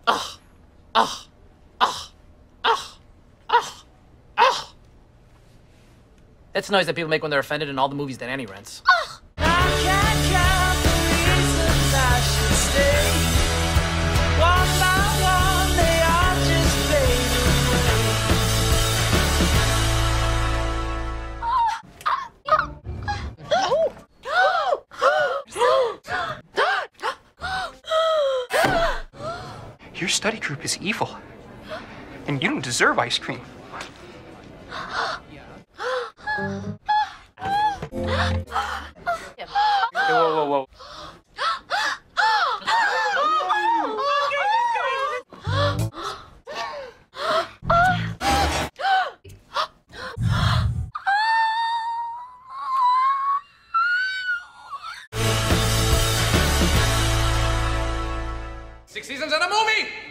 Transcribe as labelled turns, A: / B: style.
A: Ugh. Ugh. Ugh. Ugh. Ugh. Ugh. That's the noise that people make when they're offended in all the movies that Annie rents.
B: I can't count the reasons I should stay. One by one, they all just fade away.
C: Your study group is evil, and you don't deserve ice cream. Whoa, whoa, whoa.
A: Six seasons and a movie!